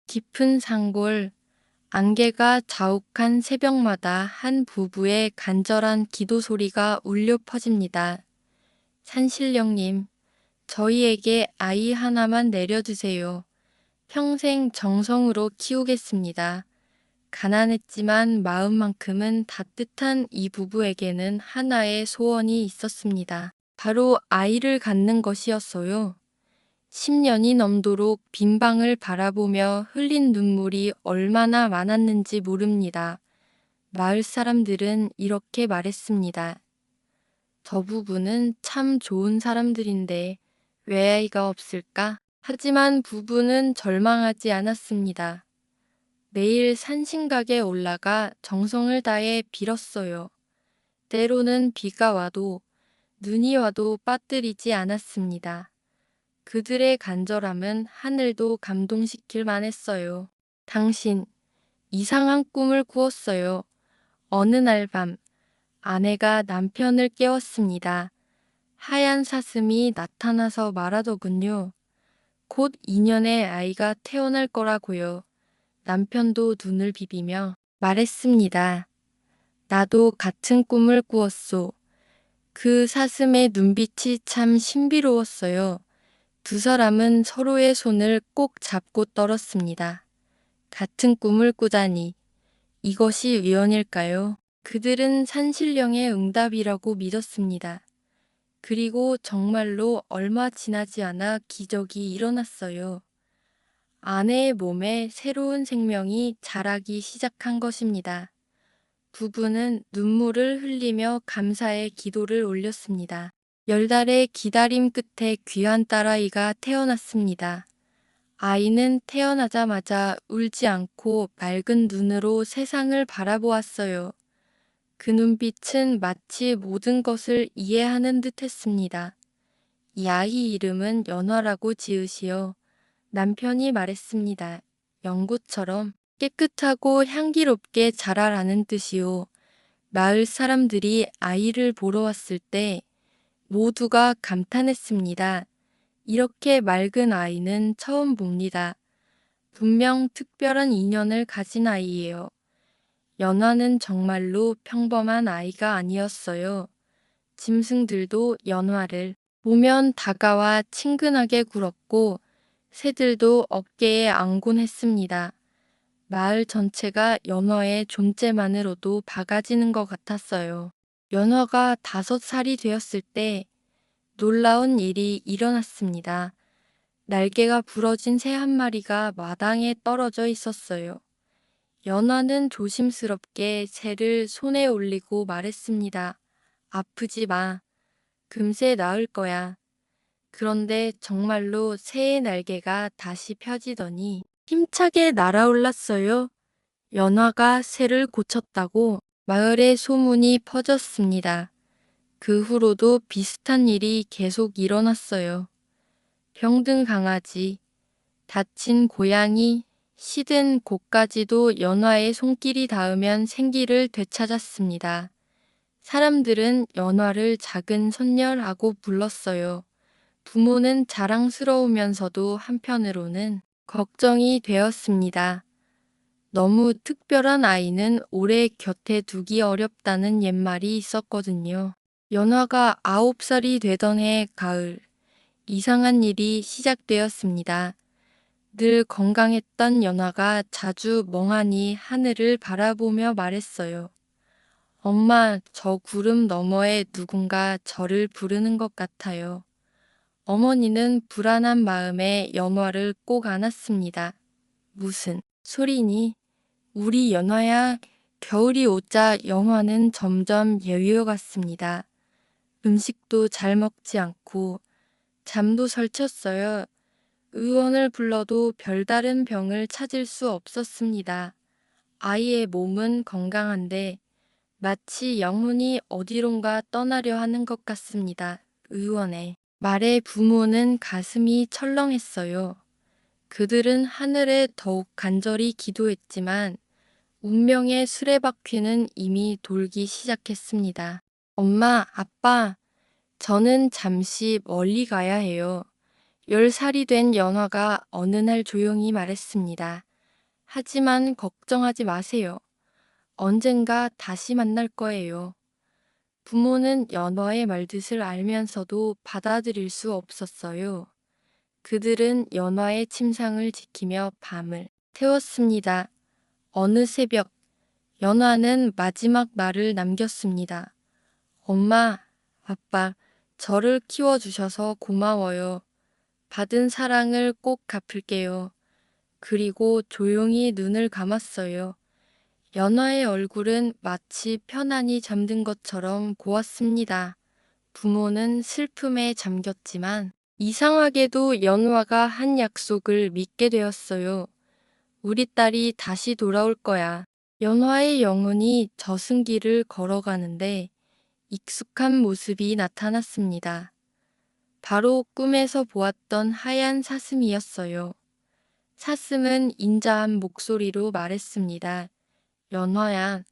깊은 산골, 안개가 자욱한 새벽마다 한 부부의 간절한 기도 소리가 울려 퍼집니다. 산신령님, 저희에게 아이 하나만 내려주세요. 평생 정성으로 키우겠습니다. 가난했지만 마음만큼은 따뜻한 이 부부에게는 하나의 소원이 있었습니다. 바로 아이를 갖는 것이었어요. 10년이 넘도록 빈 방을 바라보며 흘린 눈물이 얼마나 많았는지 모릅니다. 마을 사람들은 이렇게 말했습니다. 저 부부는 참 좋은 사람들인데 왜 아이가 없을까? 하지만 부부는 절망하지 않았습니다. 매일 산신각에 올라가 정성을 다해 빌었어요. 때로는 비가 와도 눈이 와도 빠뜨리지 않았습니다. 그들의 간절함은 하늘도 감동시킬 만했어요. 당신, 이상한 꿈을 꾸었어요. 어느 날 밤, 아내가 남편을 깨웠습니다. 하얀 사슴이 나타나서 말하더군요. 곧 2년의 아이가 태어날 거라고요. 남편도 눈을 비비며 말했습니다. 나도 같은 꿈을 꾸었소. 그 사슴의 눈빛이 참 신비로웠어요. 두 사람은 서로의 손을 꼭 잡고 떨었습니다. 같은 꿈을 꾸다니 이것이 우연일까요? 그들은 산신령의 응답이라고 믿었습니다. 그리고 정말로 얼마 지나지 않아 기적이 일어났어요. 아내의 몸에 새로운 생명이 자라기 시작한 것입니다. 부부는 눈물을 흘리며 감사의 기도를 올렸습니다. 10달의 기다림 끝에 귀한 딸아이가 태어났습니다. 아이는 태어나자마자 울지 않고 맑은 눈으로 세상을 바라보았어요. 그 눈빛은 마치 모든 것을 이해하는 듯 했습니다. 이 아이 이름은 연화라고 지으시오. 남편이 말했습니다. 연구처럼 깨끗하고 향기롭게 자라라는 뜻이오. 마을 사람들이 아이를 보러 왔을 때 모두가 감탄했습니다. 이렇게 맑은 아이는 처음 봅니다. 분명 특별한 인연을 가진 아이예요. 연화는 정말로 평범한 아이가 아니었어요. 짐승들도 연화를 보면 다가와 친근하게 굴었고 새들도 어깨에 안곤 했습니다. 마을 전체가 연화의 존재만으로도 박아지는 것 같았어요. 연화가 5살이 되었을 때 놀라운 일이 일어났습니다. 날개가 부러진 새 한 마리가 마당에 떨어져 있었어요. 연화는 조심스럽게 새를 손에 올리고 말했습니다. 아프지 마. 금세 나을 거야. 그런데 정말로 새의 날개가 다시 펴지더니 힘차게 날아올랐어요. 연화가 새를 고쳤다고 마을에 소문이 퍼졌습니다. 그 후로도 비슷한 일이 계속 일어났어요. 병든 강아지, 다친 고양이, 시든 고까지도 연화의 손길이 닿으면 생기를 되찾았습니다. 사람들은 연화를 작은 선녀라고 불렀어요. 부모는 자랑스러우면서도 한편으로는 걱정이 되었습니다. 너무 특별한 아이는 오래 곁에 두기 어렵다는 옛말이 있었거든요. 연화가 9살이 되던 해 가을, 이상한 일이 시작되었습니다. 늘 건강했던 연화가 자주 멍하니 하늘을 바라보며 말했어요. 엄마, 저 구름 너머에 누군가 저를 부르는 것 같아요. 어머니는 불안한 마음에 연화를 꼭 안았습니다. 무슨 소리니? 우리 연화야. 겨울이 오자 연화는 점점 여유어갔습니다. 음식도 잘 먹지 않고 잠도 설쳤어요. 의원을 불러도 별다른 병을 찾을 수 없었습니다. 아이의 몸은 건강한데 마치 영혼이 어디론가 떠나려 하는 것 같습니다. 의원의 말에 부모는 가슴이 철렁했어요. 그들은 하늘에 더욱 간절히 기도했지만 운명의 수레바퀴는 이미 돌기 시작했습니다. 엄마, 아빠, 저는 잠시 멀리 가야 해요. 10살이 된 연화가 어느 날 조용히 말했습니다. 하지만 걱정하지 마세요. 언젠가 다시 만날 거예요. 부모는 연화의 말뜻을 알면서도 받아들일 수 없었어요. 그들은 연화의 침상을 지키며 밤을 태웠습니다. 어느 새벽, 연화는 마지막 말을 남겼습니다. 엄마, 아빠, 저를 키워주셔서 고마워요. 받은 사랑을 꼭 갚을게요. 그리고 조용히 눈을 감았어요. 연화의 얼굴은 마치 편안히 잠든 것처럼 고왔습니다. 부모는 슬픔에 잠겼지만 이상하게도 연화가 한 약속을 믿게 되었어요. 우리 딸이 다시 돌아올 거야. 연화의 영혼이 저승길을 걸어가는데 익숙한 모습이 나타났습니다. 바로 꿈에서 보았던 하얀 사슴이었어요. 사슴은 인자한 목소리로 말했습니다. 연화야,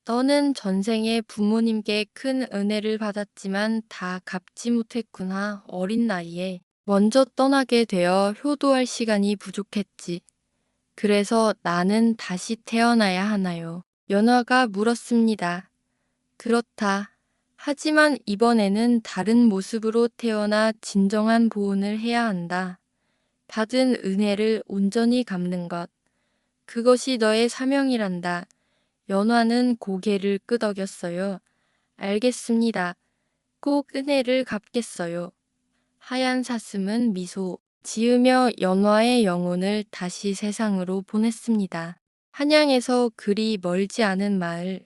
너는 전생에 부모님께 큰 은혜를 받았지만 다 갚지 못했구나. 어린 나이에 먼저 떠나게 되어 효도할 시간이 부족했지. 그래서 나는 다시 태어나야 하나요? 연화가 물었습니다. 그렇다. 하지만 이번에는 다른 모습으로 태어나 진정한 보훈을 해야 한다. 받은 은혜를 온전히 갚는 것. 그것이 너의 사명이란다. 연화는 고개를 끄덕였어요. 알겠습니다. 꼭 은혜를 갚겠어요. 하얀 사슴은 미소 지으며 연화의 영혼을 다시 세상으로 보냈습니다. 한양에서 그리 멀지 않은 마을,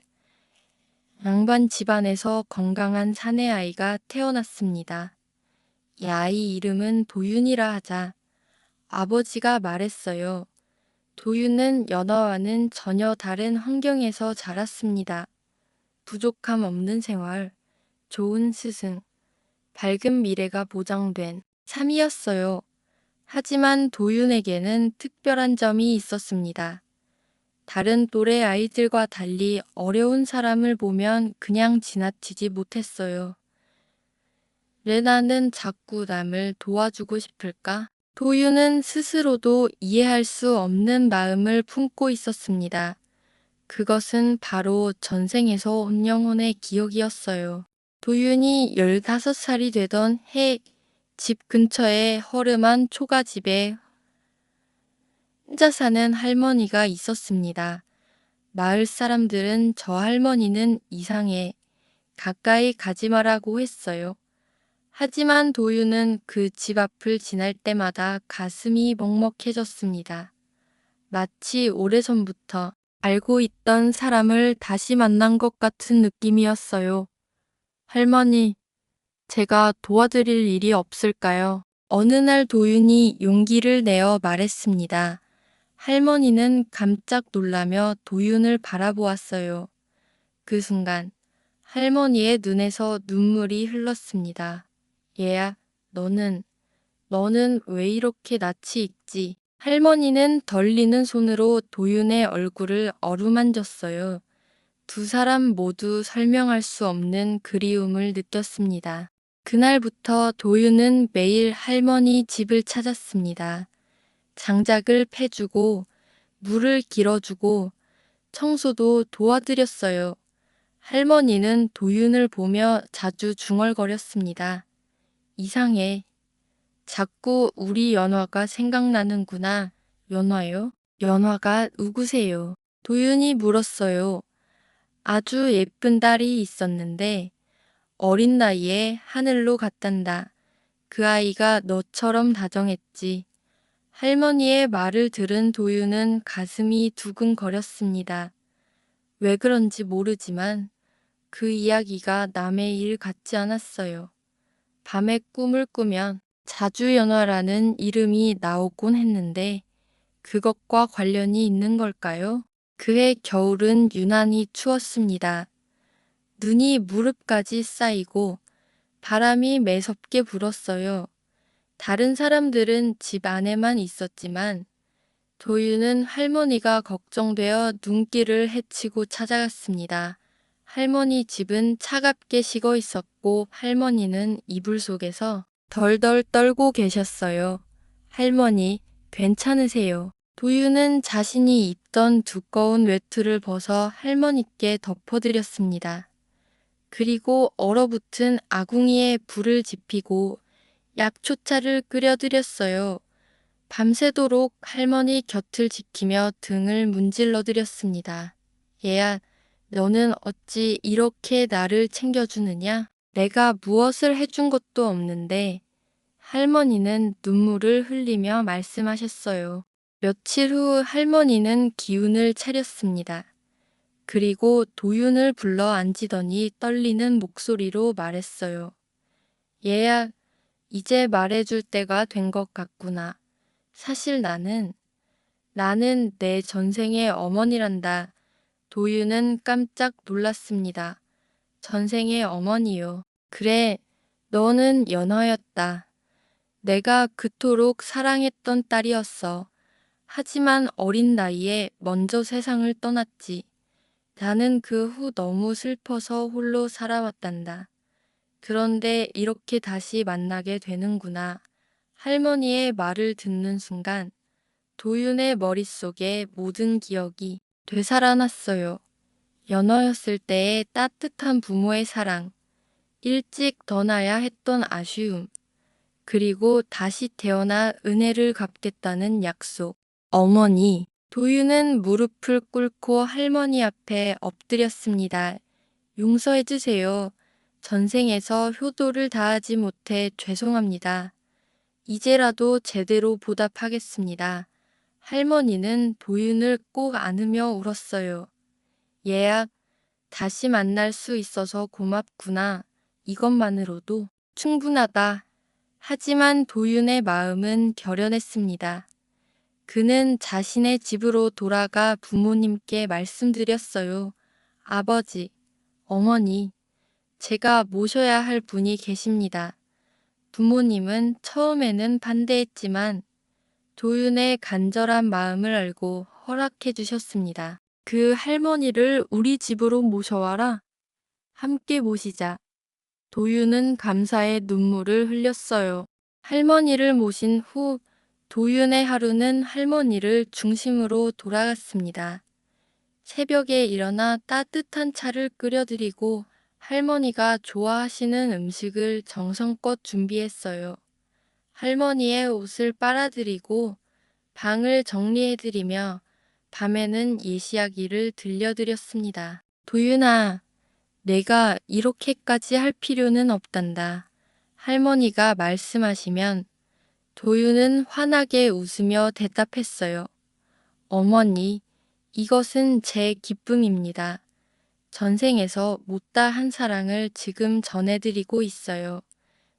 양반 집안에서 건강한 사내 아이가 태어났습니다. 이 아이 이름은 도윤이라 하자. 아버지가 말했어요. 도윤은 연화와는 전혀 다른 환경에서 자랐습니다. 부족함 없는 생활, 좋은 스승, 밝은 미래가 보장된 삶이었어요. 하지만 도윤에게는 특별한 점이 있었습니다. 다른 또래 아이들과 달리 어려운 사람을 보면 그냥 지나치지 못했어요. 레나는 자꾸 남을 도와주고 싶을까? 도윤은 스스로도 이해할 수 없는 마음을 품고 있었습니다. 그것은 바로 전생에서 온 영혼의 기억이었어요. 도윤이 15살이 되던 해 집 근처에 허름한 초가집에 혼자 사는 할머니가 있었습니다. 마을 사람들은 저 할머니는 이상해. 가까이 가지 말라고 했어요. 하지만 도윤은 그 집 앞을 지날 때마다 가슴이 먹먹해졌습니다. 마치 오래전부터 알고 있던 사람을 다시 만난 것 같은 느낌이었어요. 할머니, 제가 도와드릴 일이 없을까요? 어느 날 도윤이 용기를 내어 말했습니다. 할머니는 깜짝 놀라며 도윤을 바라보았어요. 그 순간 할머니의 눈에서 눈물이 흘렀습니다. 얘야, 너는 왜 이렇게 낯이 익지? 할머니는 떨리는 손으로 도윤의 얼굴을 어루만졌어요. 두 사람 모두 설명할 수 없는 그리움을 느꼈습니다. 그날부터 도윤은 매일 할머니 집을 찾았습니다. 장작을 패주고 물을 길어주고 청소도 도와드렸어요. 할머니는 도윤을 보며 자주 중얼거렸습니다. 이상해. 자꾸 우리 연화가 생각나는구나. 연화요? 연화가 누구세요? 도윤이 물었어요. 아주 예쁜 딸이 있었는데 어린 나이에 하늘로 갔단다. 그 아이가 너처럼 다정했지. 할머니의 말을 들은 도윤은 가슴이 두근거렸습니다. 왜 그런지 모르지만 그 이야기가 남의 일 같지 않았어요. 밤에 꿈을 꾸면 자주연화라는 이름이 나오곤 했는데 그것과 관련이 있는 걸까요? 그해 겨울은 유난히 추웠습니다. 눈이 무릎까지 쌓이고 바람이 매섭게 불었어요. 다른 사람들은 집 안에만 있었지만 도윤은 할머니가 걱정되어 눈길을 헤치고 찾아갔습니다. 할머니 집은 차갑게 식어 있었고 할머니는 이불 속에서 덜덜 떨고 계셨어요. 할머니, 괜찮으세요? 도윤은 자신이 입던 두꺼운 외투를 벗어 할머니께 덮어드렸습니다. 그리고 얼어붙은 아궁이에 불을 지피고 약초차를 끓여드렸어요. 밤새도록 할머니 곁을 지키며 등을 문질러 드렸습니다. 얘야, 너는 어찌 이렇게 나를 챙겨주느냐? 내가 무엇을 해준 것도 없는데. 할머니는 눈물을 흘리며 말씀하셨어요. 며칠 후 할머니는 기운을 차렸습니다. 그리고 도윤을 불러 앉히더니 떨리는 목소리로 말했어요. 얘야, 이제 말해줄 때가 된 것 같구나. 사실 나는 내 전생의 어머니란다. 도윤은 깜짝 놀랐습니다. 전생의 어머니요. 그래, 너는 연하였다. 내가 그토록 사랑했던 딸이었어. 하지만 어린 나이에 먼저 세상을 떠났지. 나는 그 후 너무 슬퍼서 홀로 살아왔단다. 그런데 이렇게 다시 만나게 되는구나. 할머니의 말을 듣는 순간 도윤의 머릿속에 모든 기억이 되살아났어요. 연어였을 때의 따뜻한 부모의 사랑, 일찍 떠나야 했던 아쉬움, 그리고 다시 태어나 은혜를 갚겠다는 약속. 어머니, 도윤은 무릎을 꿇고 할머니 앞에 엎드렸습니다. 용서해 주세요. 전생에서 효도를 다하지 못해 죄송합니다. 이제라도 제대로 보답하겠습니다. 할머니는 도윤을 꼭 안으며 울었어요. 얘야, 다시 만날 수 있어서 고맙구나. 이것만으로도 충분하다. 하지만 도윤의 마음은 결연했습니다. 그는 자신의 집으로 돌아가 부모님께 말씀드렸어요. 아버지, 어머니, 제가 모셔야 할 분이 계십니다. 부모님은 처음에는 반대했지만 도윤의 간절한 마음을 알고 허락해 주셨습니다. 그 할머니를 우리 집으로 모셔와라. 함께 모시자. 도윤은 감사의 눈물을 흘렸어요. 할머니를 모신 후 도윤의 하루는 할머니를 중심으로 돌아갔습니다. 새벽에 일어나 따뜻한 차를 끓여드리고 할머니가 좋아하시는 음식을 정성껏 준비했어요. 할머니의 옷을 빨아드리고 방을 정리해드리며 밤에는 예시야기를 들려드렸습니다. 도윤아, 내가 이렇게까지 할 필요는 없단다. 할머니가 말씀하시면 도윤은 환하게 웃으며 대답했어요. 어머니, 이것은 제 기쁨입니다. 전생에서 못다 한 사랑을 지금 전해드리고 있어요.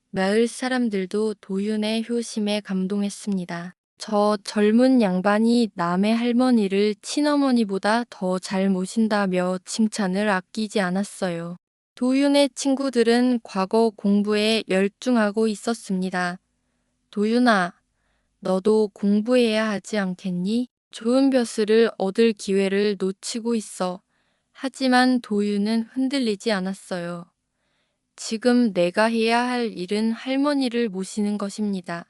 마을 사람들도 도윤의 효심에 감동했습니다. 저 젊은 양반이 남의 할머니를 친어머니보다 더 잘 모신다며 칭찬을 아끼지 않았어요. 도윤의 친구들은 과거 공부에 열중하고 있었습니다. 도윤아, 너도 공부해야 하지 않겠니? 좋은 벼슬을 얻을 기회를 놓치고 있어. 하지만 도윤은 흔들리지 않았어요. 지금 내가 해야 할 일은 할머니를 모시는 것입니다.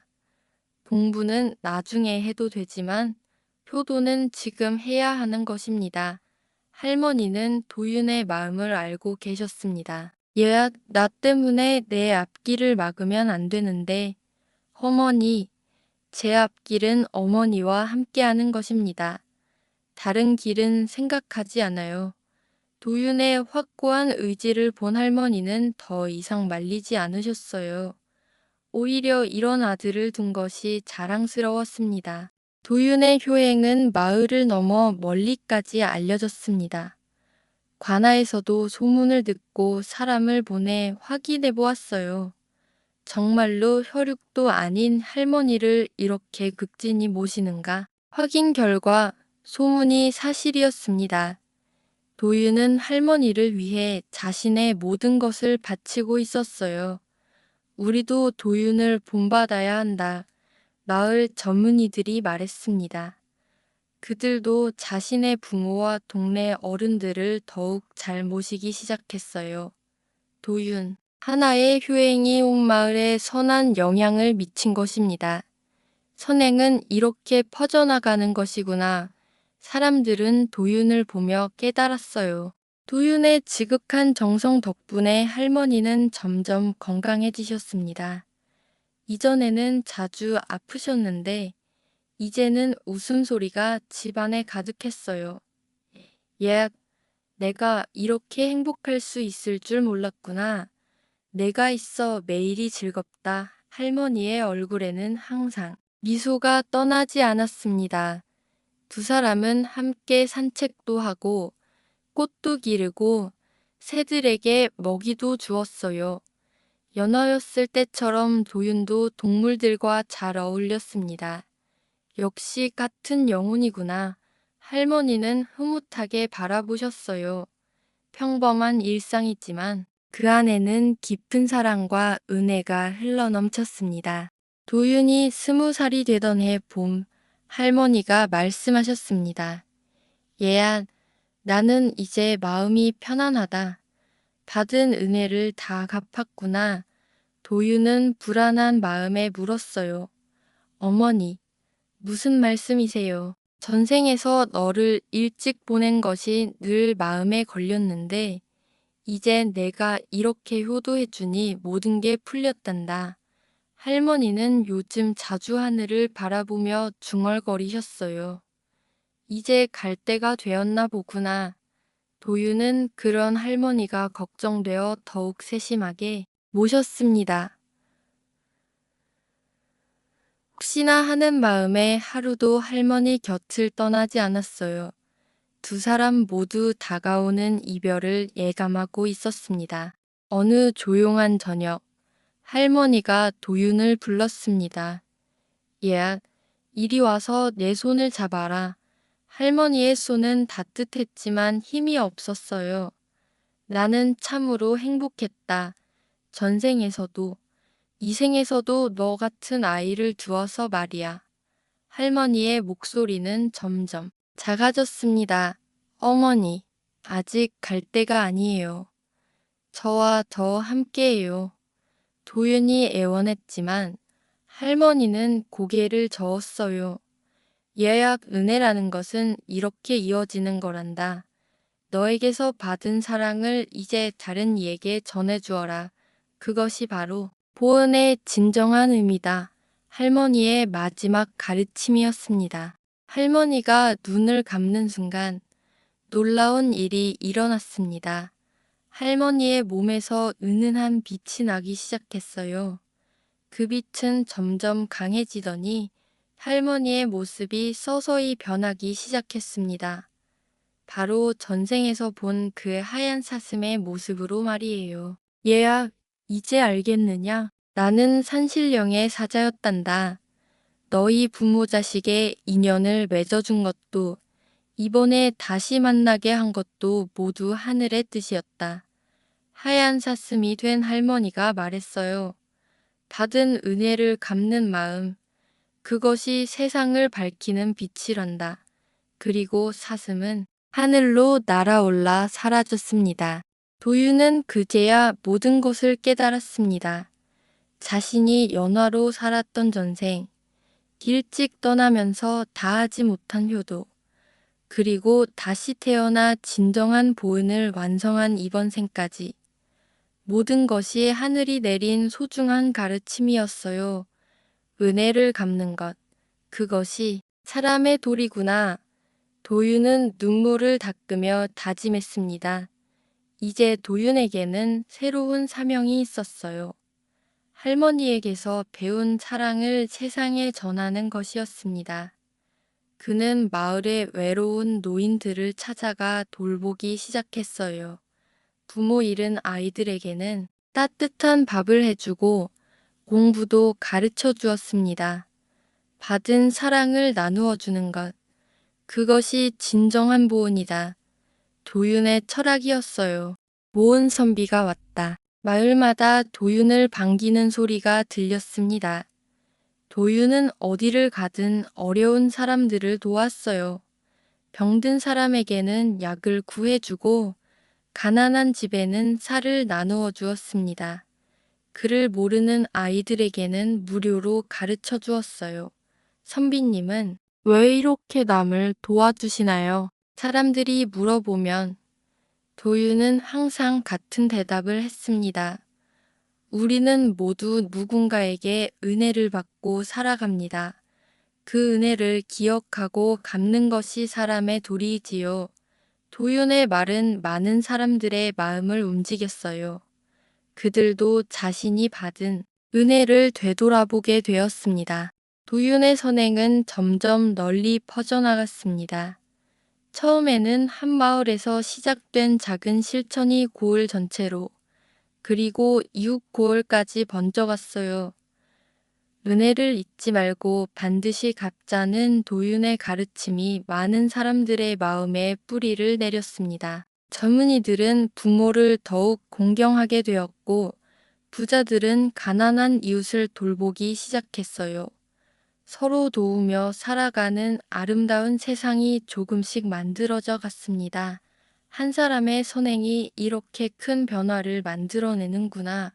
공부는 나중에 해도 되지만 효도는 지금 해야 하는 것입니다. 할머니는 도윤의 마음을 알고 계셨습니다. 얘야, 나 때문에 내 앞길을 막으면 안 되는데. 어머니, 제 앞길은 어머니와 함께하는 것입니다. 다른 길은 생각하지 않아요. 도윤의 확고한 의지를 본 할머니는 더 이상 말리지 않으셨어요. 오히려 이런 아들을 둔 것이 자랑스러웠습니다. 도윤의 효행은 마을을 넘어 멀리까지 알려졌습니다. 관아에서도 소문을 듣고 사람을 보내 확인해 보았어요. 정말로 혈육도 아닌 할머니를 이렇게 극진히 모시는가? 확인 결과 소문이 사실이었습니다. 도윤은 할머니를 위해 자신의 모든 것을 바치고 있었어요. 우리도 도윤을 본받아야 한다. 마을 전문의들이 말했습니다. 그들도 자신의 부모와 동네 어른들을 더욱 잘 모시기 시작했어요. 도윤, 하나의 효행이 온 마을에 선한 영향을 미친 것입니다. 선행은 이렇게 퍼져나가는 것이구나. 사람들은 도윤을 보며 깨달았어요. 도윤의 지극한 정성 덕분에 할머니는 점점 건강해지셨습니다. 이전에는 자주 아프셨는데 이제는 웃음소리가 집안에 가득했어요. 얘, 내가 이렇게 행복할 수 있을 줄 몰랐구나. 내가 있어 매일이 즐겁다. 할머니의 얼굴에는 항상 미소가 떠나지 않았습니다. 두 사람은 함께 산책도 하고 꽃도 기르고 새들에게 먹이도 주었어요. 연하였을 때처럼 도윤도 동물들과 잘 어울렸습니다. 역시 같은 영혼이구나. 할머니는 흐뭇하게 바라보셨어요. 평범한 일상이지만 그 안에는 깊은 사랑과 은혜가 흘러넘쳤습니다. 도윤이 20살이 되던 해 봄, 할머니가 말씀하셨습니다. 얘야, 나는 이제 마음이 편안하다. 받은 은혜를 다 갚았구나. 도윤은 불안한 마음에 물었어요. 어머니, 무슨 말씀이세요? 전생에서 너를 일찍 보낸 것이 늘 마음에 걸렸는데, 이제 내가 이렇게 효도해주니 모든 게 풀렸단다. 할머니는 요즘 자주 하늘을 바라보며 중얼거리셨어요. 이제 갈 때가 되었나 보구나. 도윤은 그런 할머니가 걱정되어 더욱 세심하게 모셨습니다. 혹시나 하는 마음에 하루도 할머니 곁을 떠나지 않았어요. 두 사람 모두 다가오는 이별을 예감하고 있었습니다. 어느 조용한 저녁, 할머니가 도윤을 불렀습니다. 얘야, 이리 와서 내 손을 잡아라. 할머니의 손은 따뜻했지만 힘이 없었어요. 나는 참으로 행복했다. 전생에서도, 이 생에서도 너 같은 아이를 두어서 말이야. 할머니의 목소리는 점점 작아졌습니다. 어머니, 아직 갈 때가 아니에요. 저와 더 함께해요. 도윤이 애원했지만 할머니는 고개를 저었어요. 예약 은혜라는 것은 이렇게 이어지는 거란다. 너에게서 받은 사랑을 이제 다른 이에게 전해주어라. 그것이 바로 보은의 진정한 의미다. 할머니의 마지막 가르침이었습니다. 할머니가 눈을 감는 순간 놀라운 일이 일어났습니다. 할머니의 몸에서 은은한 빛이 나기 시작했어요. 그 빛은 점점 강해지더니 할머니의 모습이 서서히 변하기 시작했습니다. 바로 전생에서 본 그 하얀 사슴의 모습으로 말이에요. 얘야, 이제 알겠느냐? 나는 산신령의 사자였단다. 너희 부모 자식의 인연을 맺어준 것도 이번에 다시 만나게 한 것도 모두 하늘의 뜻이었다. 하얀 사슴이 된 할머니가 말했어요. 받은 은혜를 갚는 마음, 그것이 세상을 밝히는 빛이란다. 그리고 사슴은 하늘로 날아올라 사라졌습니다. 도윤은 그제야 모든 것을 깨달았습니다. 자신이 연화로 살았던 전생, 일찍 떠나면서 다하지 못한 효도, 그리고 다시 태어나 진정한 보은을 완성한 이번 생까지 모든 것이 하늘이 내린 소중한 가르침이었어요. 은혜를 갚는 것, 그것이 사람의 도리구나. 도윤은 눈물을 닦으며 다짐했습니다. 이제 도윤에게는 새로운 사명이 있었어요. 할머니에게서 배운 사랑을 세상에 전하는 것이었습니다. 그는 마을의 외로운 노인들을 찾아가 돌보기 시작했어요. 부모 잃은 아이들에게는 따뜻한 밥을 해주고 공부도 가르쳐 주었습니다. 받은 사랑을 나누어 주는 것, 그것이 진정한 보은이다. 도윤의 철학이었어요. 모은 선비가 왔다. 마을마다 도윤을 반기는 소리가 들렸습니다. 도윤은 어디를 가든 어려운 사람들을 도왔어요. 병든 사람에게는 약을 구해주고 가난한 집에는 쌀을 나누어 주었습니다. 글을 모르는 아이들에게는 무료로 가르쳐 주었어요. 선비님은 왜 이렇게 남을 도와주시나요? 사람들이 물어보면 도유는 항상 같은 대답을 했습니다. 우리는 모두 누군가에게 은혜를 받고 살아갑니다. 그 은혜를 기억하고 갚는 것이 사람의 도리이지요. 도윤의 말은 많은 사람들의 마음을 움직였어요. 그들도 자신이 받은 은혜를 되돌아보게 되었습니다. 도윤의 선행은 점점 널리 퍼져나갔습니다. 처음에는 한 마을에서 시작된 작은 실천이 고을 전체로, 그리고 이웃 고을까지 번져갔어요. 은혜를 잊지 말고 반드시 갚자는 도윤의 가르침이 많은 사람들의 마음에 뿌리를 내렸습니다. 젊은이들은 부모를 더욱 공경하게 되었고, 부자들은 가난한 이웃을 돌보기 시작했어요. 서로 도우며 살아가는 아름다운 세상이 조금씩 만들어져 갔습니다. 한 사람의 선행이 이렇게 큰 변화를 만들어내는구나.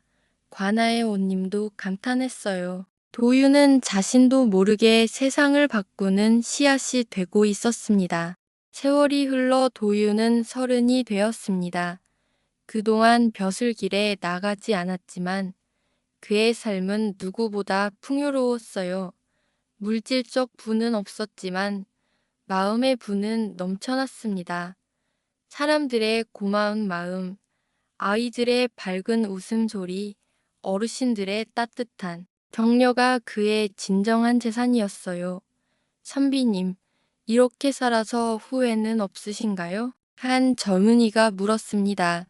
관아의 온님도 감탄했어요. 도유는 자신도 모르게 세상을 바꾸는 씨앗이 되고 있었습니다. 세월이 흘러 도유는 30이 되었습니다. 그동안 벼슬길에 나가지 않았지만 그의 삶은 누구보다 풍요로웠어요. 물질적 부는 없었지만 마음의 부는 넘쳐났습니다. 사람들의 고마운 마음, 아이들의 밝은 웃음소리, 어르신들의 따뜻한 격려가 그의 진정한 재산이었어요. 선비님, 이렇게 살아서 후회는 없으신가요? 한 젊은이가 물었습니다.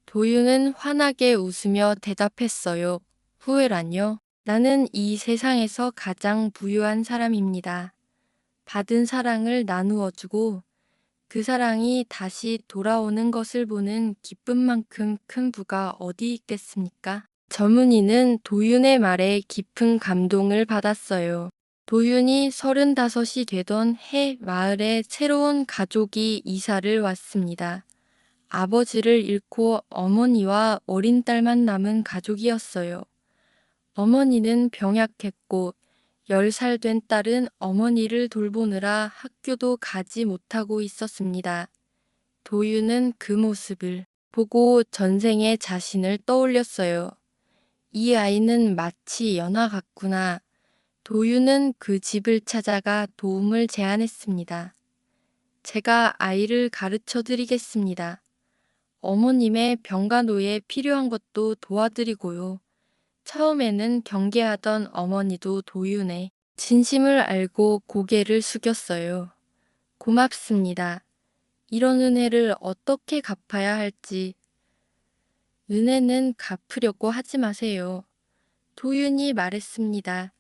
도윤은 환하게 웃으며 대답했어요. 후회란요? 나는 이 세상에서 가장 부유한 사람입니다. 받은 사랑을 나누어 주고 그 사랑이 다시 돌아오는 것을 보는 기쁨만큼 큰 부가 어디 있겠습니까? 젊은이는 도윤의 말에 깊은 감동을 받았어요. 도윤이 35이 되던 해 마을에 새로운 가족이 이사를 왔습니다. 아버지를 잃고 어머니와 어린 딸만 남은 가족이었어요. 어머니는 병약했고 10살 된 딸은 어머니를 돌보느라 학교도 가지 못하고 있었습니다. 도유는 그 모습을 보고 전생의 자신을 떠올렸어요. 이 아이는 마치 연화 같구나. 도유는 그 집을 찾아가 도움을 제안했습니다. 제가 아이를 가르쳐 드리겠습니다. 어머님의 병간호에 필요한 것도 도와드리고요. 처음에는 경계하던 어머니도 도윤의 진심을 알고 고개를 숙였어요. 고맙습니다. 이런 은혜를 어떻게 갚아야 할지. 은혜는 갚으려고 하지 마세요. 도윤이 말했습니다.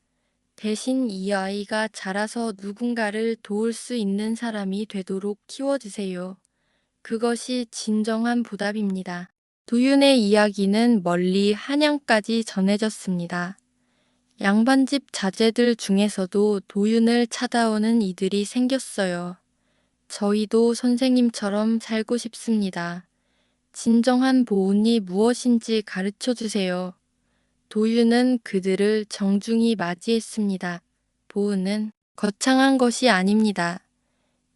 대신 이 아이가 자라서 누군가를 도울 수 있는 사람이 되도록 키워주세요. 그것이 진정한 보답입니다. 도윤의 이야기는 멀리 한양까지 전해졌습니다. 양반집 자제들 중에서도 도윤을 찾아오는 이들이 생겼어요. 저희도 선생님처럼 살고 싶습니다. 진정한 보은이 무엇인지 가르쳐 주세요. 도윤은 그들을 정중히 맞이했습니다. 보은은 거창한 것이 아닙니다.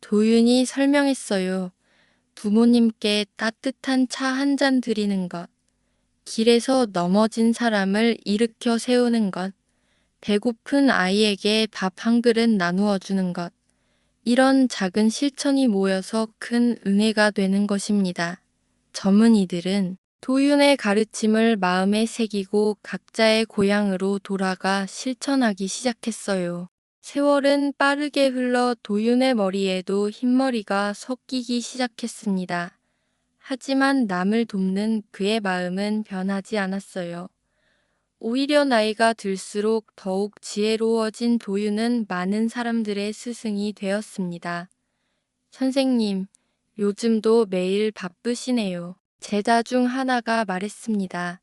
도윤이 설명했어요. 부모님께 따뜻한 차 한 잔 드리는 것, 길에서 넘어진 사람을 일으켜 세우는 것, 배고픈 아이에게 밥 한 그릇 나누어 주는 것, 이런 작은 실천이 모여서 큰 은혜가 되는 것입니다. 젊은이들은 도윤의 가르침을 마음에 새기고 각자의 고향으로 돌아가 실천하기 시작했어요. 세월은 빠르게 흘러 도윤의 머리에도 흰머리가 섞이기 시작했습니다. 하지만 남을 돕는 그의 마음은 변하지 않았어요. 오히려 나이가 들수록 더욱 지혜로워진 도윤은 많은 사람들의 스승이 되었습니다. 선생님, 요즘도 매일 바쁘시네요. 제자 중 하나가 말했습니다.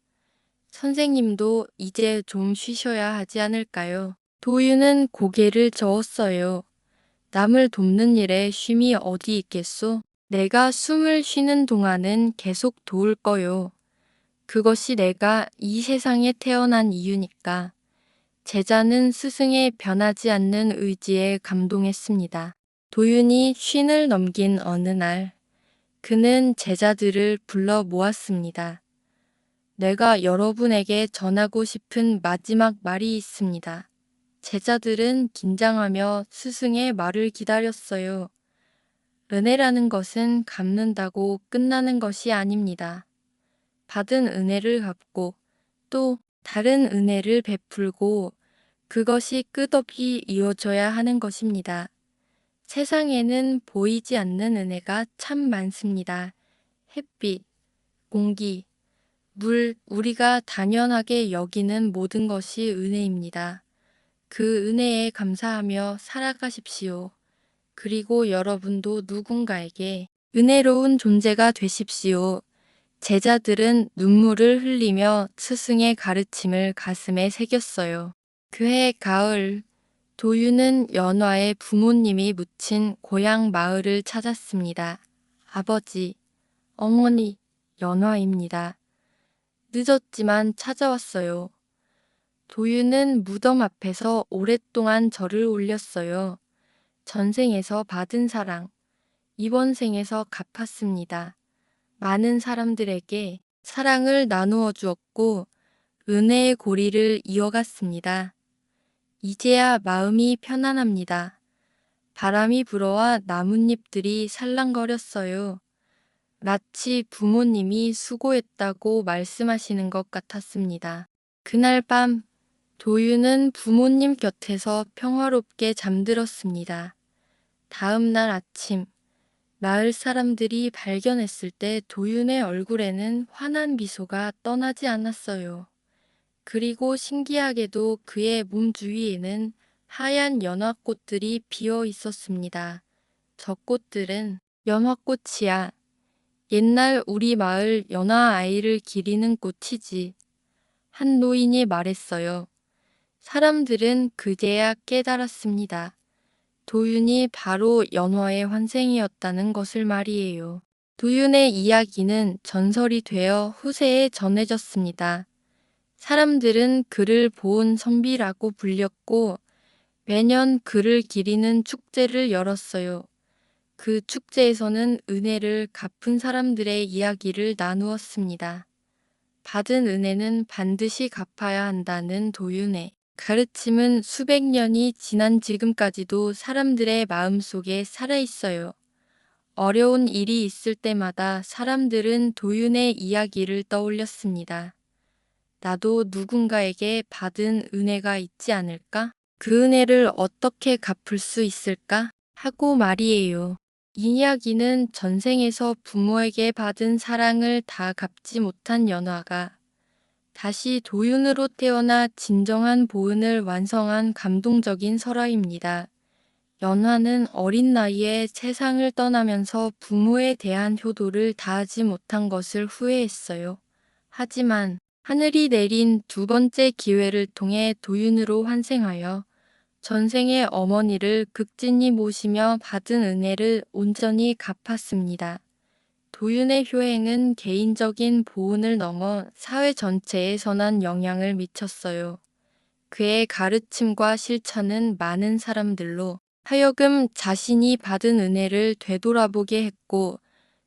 선생님도 이제 좀 쉬셔야 하지 않을까요? 도윤은 고개를 저었어요. 남을 돕는 일에 쉼이 어디 있겠소? 내가 숨을 쉬는 동안은 계속 도울 거요. 그것이 내가 이 세상에 태어난 이유니까. 제자는 스승의 변하지 않는 의지에 감동했습니다. 도윤이 쉰을 넘긴 어느 날, 그는 제자들을 불러 모았습니다. 내가 여러분에게 전하고 싶은 마지막 말이 있습니다. 제자들은 긴장하며 스승의 말을 기다렸어요. 은혜라는 것은 갚는다고 끝나는 것이 아닙니다. 받은 은혜를 갚고 또 다른 은혜를 베풀고 그것이 끝없이 이어져야 하는 것입니다. 세상에는 보이지 않는 은혜가 참 많습니다. 햇빛, 공기, 물, 우리가 당연하게 여기는 모든 것이 은혜입니다. 그 은혜에 감사하며 살아가십시오. 그리고 여러분도 누군가에게 은혜로운 존재가 되십시오. 제자들은 눈물을 흘리며 스승의 가르침을 가슴에 새겼어요. 그해 가을, 도윤은 연화의 부모님이 묻힌 고향 마을을 찾았습니다. 아버지, 어머니, 연화입니다. 늦었지만 찾아왔어요. 도윤은 무덤 앞에서 오랫동안 절을 올렸어요. 전생에서 받은 사랑, 이번 생에서 갚았습니다. 많은 사람들에게 사랑을 나누어 주었고 은혜의 고리를 이어갔습니다. 이제야 마음이 편안합니다. 바람이 불어와 나뭇잎들이 살랑거렸어요. 마치 부모님이 수고했다고 말씀하시는 것 같았습니다. 그날 밤 도윤은 부모님 곁에서 평화롭게 잠들었습니다. 다음 날 아침 마을 사람들이 발견했을 때 도윤의 얼굴에는 환한 미소가 떠나지 않았어요. 그리고 신기하게도 그의 몸 주위에는 하얀 연화꽃들이 피어 있었습니다. 저 꽃들은 연화꽃이야. 옛날 우리 마을 연화 아이를 기리는 꽃이지. 한 노인이 말했어요. 사람들은 그제야 깨달았습니다. 도윤이 바로 연화의 환생이었다는 것을 말이에요. 도윤의 이야기는 전설이 되어 후세에 전해졌습니다. 사람들은 그를 보은 선비라고 불렸고 매년 그를 기리는 축제를 열었어요. 그 축제에서는 은혜를 갚은 사람들의 이야기를 나누었습니다. 받은 은혜는 반드시 갚아야 한다는 도윤의 가르침은 수백 년이 지난 지금까지도 사람들의 마음속에 살아있어요. 어려운 일이 있을 때마다 사람들은 도윤의 이야기를 떠올렸습니다. 나도 누군가에게 받은 은혜가 있지 않을까? 그 은혜를 어떻게 갚을 수 있을까? 하고 말이에요. 이 이야기는 전생에서 부모에게 받은 사랑을 다 갚지 못한 연화가 다시 도윤으로 태어나 진정한 보은을 완성한 감동적인 설화입니다. 연화는 어린 나이에 세상을 떠나면서 부모에 대한 효도를 다하지 못한 것을 후회했어요. 하지만 하늘이 내린 두 번째 기회를 통해 도윤으로 환생하여 전생의 어머니를 극진히 모시며 받은 은혜를 온전히 갚았습니다. 도윤의 효행은 개인적인 보은을 넘어 사회 전체에 선한 영향을 미쳤어요. 그의 가르침과 실천은 많은 사람들로 하여금 자신이 받은 은혜를 되돌아보게 했고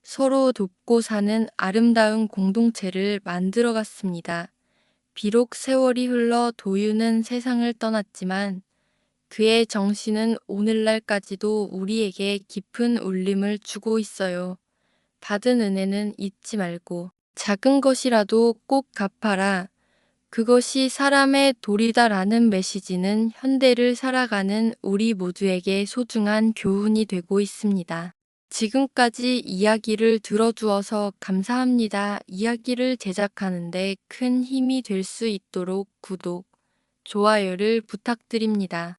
서로 돕고 사는 아름다운 공동체를 만들어갔습니다. 비록 세월이 흘러 도윤은 세상을 떠났지만 그의 정신은 오늘날까지도 우리에게 깊은 울림을 주고 있어요. 받은 은혜는 잊지 말고 작은 것이라도 꼭 갚아라. 그것이 사람의 도리다라는 메시지는 현대를 살아가는 우리 모두에게 소중한 교훈이 되고 있습니다. 지금까지 이야기를 들어주어서 감사합니다. 이야기를 제작하는데 큰 힘이 될 수 있도록 구독, 좋아요를 부탁드립니다.